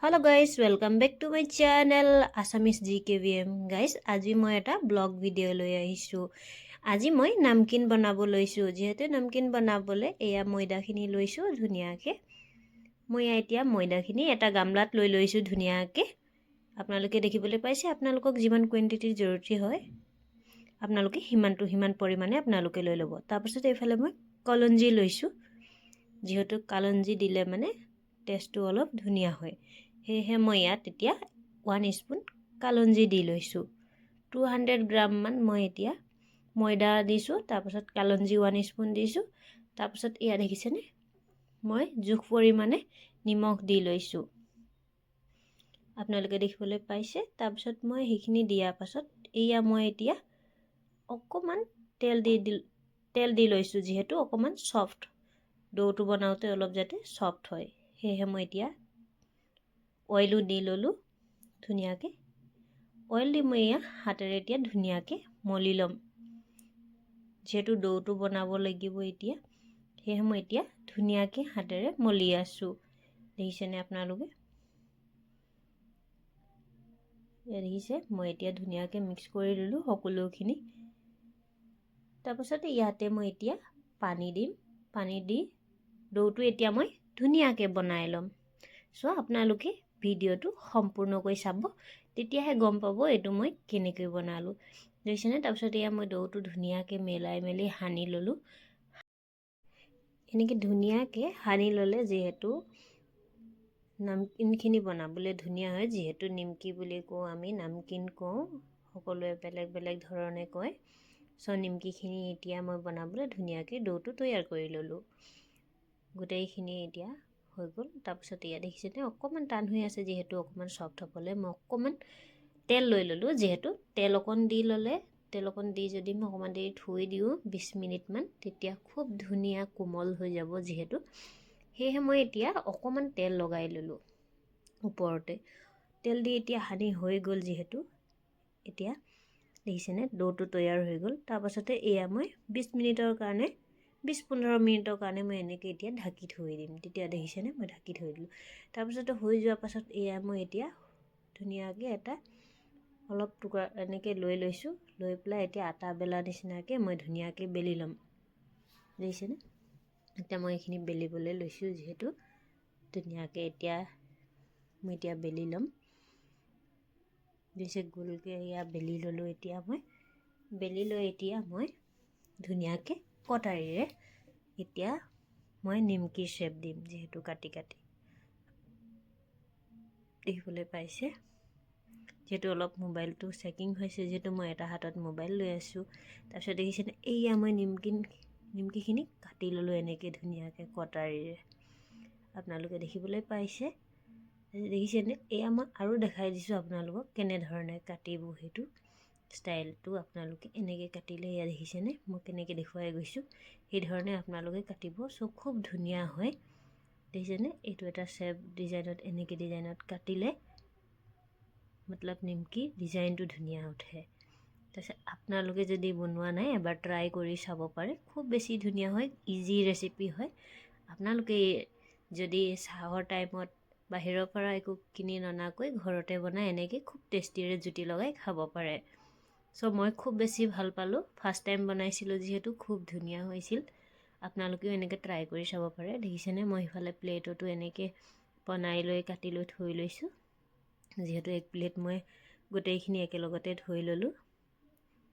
Hello guys, welcome back to my channel Assamese GKVM. Guys, আজি মই এটা blog video লৈ আহিছো। আজি মই নামকিন বনাব লৈছো। যেহেতু নামকিন বনাবলে এয়া ময়দাখিনি লৈছো ধুনিয়াকে। মই এতিয়া ময়দাখিনি এটা গামলাত লৈ লৈছো ধুনিয়াকে। আপোনালোকে দেখিবলৈ পাইছে আপোনালোকক যিমান কোৱান্টিটিৰ জৰুৰী হয় আপোনালোকে হিমান পৰিমাণে আপোনালোকে লৈ ল'ব। তাৰপিছত এইফালে মই কলঞ্জি লৈছো। যেহেতু কলঞ্জি দিলে মানে টেষ্টটো অলপ ধুনিয়া হয়। সেয়ে মই ইয়াত এতিয়া 1 স্পুন কালঞ্জি দি লৈছো। 200 গ্ৰাম মান মই এতিয়া ময়দা দিছো। তাৰপিছত কালঞ্জি 1 স্পুন দিছো। তাৰপিছত ইয়া দেখিছেনে মই জোখ পৰিমাণে নিমখ দি লৈছো। আপোনালোকে দেখিবলৈ পাইছে। তাৰপিছত মই সেইখিনি দিয়াৰ পাছত ইয়া মই এতিয়া অকমান তেল দি লৈছো। যেহেতু অকমান সফট ডোটো বনাওতে অলপ যাতে সফট হয়। সেয়ে মই এতিয়া অইলো দি ললো ধুনিয়াকে। অইল দি মই ইয়া হাতেৰে এতিয়া ধুনিয়াকে মলি লম। যেহেতু ডোটো বনাব লাগিব এতিয়া সেয়ে মই এতিয়া ধুনিয়াকে হাতেৰে মলি আছো। দেখিছেনে আপোনালোকে? দেখিছে মই এতিয়া ধুনিয়াকে মিক্স কৰি ললো সকলোখিনি। তাৰপিছত ইয়াতে মই এতিয়া পানী দিম। পানী দি ডোটো এতিয়া মই ধুনিয়াকে বনাই লম। সো আপোনালোকে ভিডিওটো সম্পূৰ্ণকৈ চাব, তেতিয়াহে গম পাব এটো মই কেনেকৈ বনালো। দেখিছেনে? তাৰপিছত এয়া মই ডোটো ধুনিয়াকে মেলি হানি ললো। এনেকে ধুনিয়াকে হানি ললে যেহেতু নামকিনখিনি বনাবলৈ ধুনিয়া হয়। যেহেতু নিমকি বুলি কওঁ আমি, নামকিন কওঁ, সকলোৱে বেলেগ ধৰণে কয়। সো নিমকিখিনি এতিয়া মই বনাবলৈ ধুনিয়াকে ডোটো তৈয়াৰ কৰি ললো। গোটেইখিনি এতিয়া হৈ গ'ল। তাৰপিছত ইয়া দেখিছেনে অকমান টান হৈ আছে। যেহেতু অকমান সফট হ'বলে মই অকমান তেল লৈ ললো। যেহেতু তেল অকণ দি ললে যদি মই অকমান দেৰি থৈ দিও 20 মিনিট মান, তেতিয়া খুব ধুনিয়া কোমল হৈ যাব। যেহেতু সেয়ে মই এতিয়া অকমান তেল লগাই ললো ওপৰতে। তেল দি এতিয়া হানি হৈ গ'ল। যেহেতু এতিয়া দেখিছেনে ডোটো তৈয়াৰ হৈ গ'ল। তাৰপাছতে এয়া মই 20-15 মিনিটৰ কাৰণে মই এনেকে এতিয়া ঢাকি থৈ দিম। তেতিয়া দেখিছেনে মই ঢাকি থৈ দিলো। তাৰপিছত হৈ যোৱাৰ পাছত এয়া মই এতিয়া ধুনিয়াকে এটা অলপ টুকুৰা এনেকে লৈ লৈছো। লৈ পেলাই এতিয়া আটা বেলা নিচিনাকে মই ধুনিয়াকে বেলি লম। দেখিছেনে? এতিয়া মই এইখিনি বেলিবলৈ লৈছো। যেহেতু ধুনিয়াকে এতিয়া মই বেলি লম। দিছে গোলকে ইয়া বেলি ললো। এতিয়া মই বেলি লৈ এতিয়া মই ধুনিয়াকে কটাৰীৰে এতিয়া মই নিমকি শেপ দিম। যেহেতু কাটি দেখিবলৈ পাইছে। যেহেতু অলপ মোবাইলটো চেকিং হৈছে, যেহেতু মই এটা হাতত মোবাইল লৈ আছো। তাৰপিছত দেখিছেনে এইয়া মই নিমকিখিনি কাটি ললো এনেকে ধুনিয়াকে কটাৰীৰে। আপোনালোকে দেখিবলৈ পাইছে। দেখিছেনে? এয়া মই আৰু দেখাই দিছো আপোনালোকক কেনেধৰণে কাটিব। সেইটো ষ্টাইলটো আপোনালোকে এনেকে কাটিলে ইয়া দেখিছেনে মই কেনেকে দেখুৱাই গৈছো। এই ধৰণে আপোনালোকে কাটিব। সো খুব ধুনিয়া হয়। দেখিছেনে? এইটো এটা শেপ ডিজাইনত এনেকে ডিজাইনত কাটিলে মতলব নিমকি ডিজাইনটো ধুনিয়া উঠে। তাৰপিছত আপোনালোকে যদি বনোৱা নাই এবাৰ ট্ৰাই কৰি চাব পাৰে। খুব বেছি ধুনিয়া হয়। ইজি ৰেচিপি হয়। আপোনালোকে যদি চাহৰ টাইমত বাহিৰৰ পৰা একো কিনি ননাকৈ ঘৰতে বনাই এনেকে খুব টেষ্টিৰে জুতি লগাই খাব পাৰে। সো মই খুব বেছি ভাল পালো। ফাৰ্ষ্ট টাইম বনাইছিলো যেহেতু খুব ধুনিয়া হৈছিল। আপোনালোকেও এনেকে ট্ৰাই কৰি চাব পাৰে। দেখিছেনে মই ইফালে প্লেটতো এনেকে বনাই লৈ কাটি লৈ থৈ লৈছো। যেহেতু এক প্লেট মই গোটেইখিনি একেলগতে ধুই ললো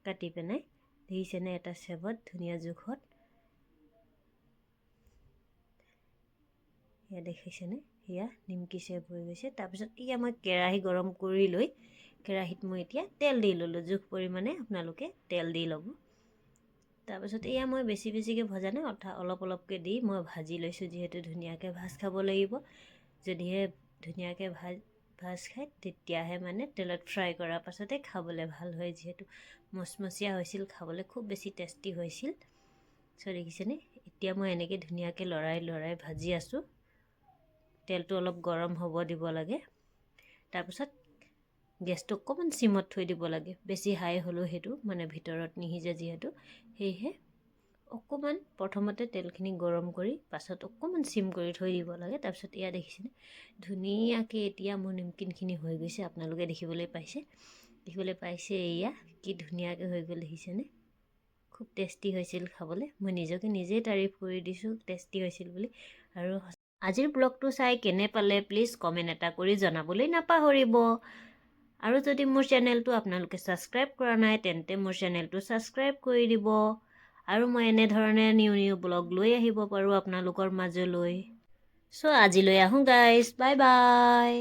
কাটি পেনাই। দেখিছেনে এটা শেপত ধুনিয়া জোখত। এয়া দেখিছেনে এয়া নিমকি শেপ হৈ গৈছে। তাৰপিছত এয়া মই কেৰাহী গৰম কৰি লৈ কেৰাহীত মই এতিয়া তেল দি ললো। জোখ পৰিমাণে আপোনালোকে তেল দি ল'ব। তাৰপিছত এয়া মই বেছিকে ভজা নাই, অলপকে দি মই ভাজি লৈছো। যেহেতু ধুনিয়াকে ভাজ খাব লাগিব। যদিহে ধুনিয়াকে ভাজ খায় তেতিয়াহে মানে তেলত ফ্ৰাই কৰাৰ পাছতে খাবলৈ ভাল হয়। যেহেতু মচমচীয়া হৈছিল, খাবলৈ খুব বেছি টেষ্টি হৈছিল। সো দেখিছেনে এতিয়া মই এনেকে ধুনিয়াকে লৰাই ভাজি আছো। তেলটো অলপ গৰম হ'ব দিব লাগে। তাৰপিছত গেছটো অকমান সিমত থৈ দিব লাগে। বেছি হাই হ'লেও সেইটো মানে ভিতৰত নিহিজে। যেহেতু সেয়েহে অকণমান প্ৰথমতে তেলখিনি গৰম কৰি পাছত অকণমান চিম কৰি থৈ দিব লাগে। তাৰপিছত এয়া দেখিছেনে ধুনীয়াকৈ এতিয়া মোৰ নিমকিনখিনি হৈ গৈছে। আপোনালোকে দেখিবলৈ পাইছে এয়া কি ধুনীয়াকৈ হৈ গ'ল দেখিছেনে। খুব টেষ্টি হৈছিল খাবলৈ। মই নিজকে নিজেই তাৰিফ কৰি দিছোঁ টেষ্টি হৈছিল বুলি। আৰু আজিৰ ব্লগটো চাই কেনে পালে প্লিজ কমেণ্ট এটা কৰি জনাবলৈ নাপাহৰিব। আৰু যদি মোৰ চেনেলটো আপোনালোকে ছাবস্ক্ৰাইব কৰা নাই তেন্তে মোৰ চেনেলটো ছাবস্ক্ৰাইব কৰি দিব। আৰু মই এনেধৰণে নিউ ব্লগ লৈ আহিব পাৰোঁ আপোনালোকৰ মাজলৈ। চ' আজিলৈ আহোঁ গাইজ, বাই বাই।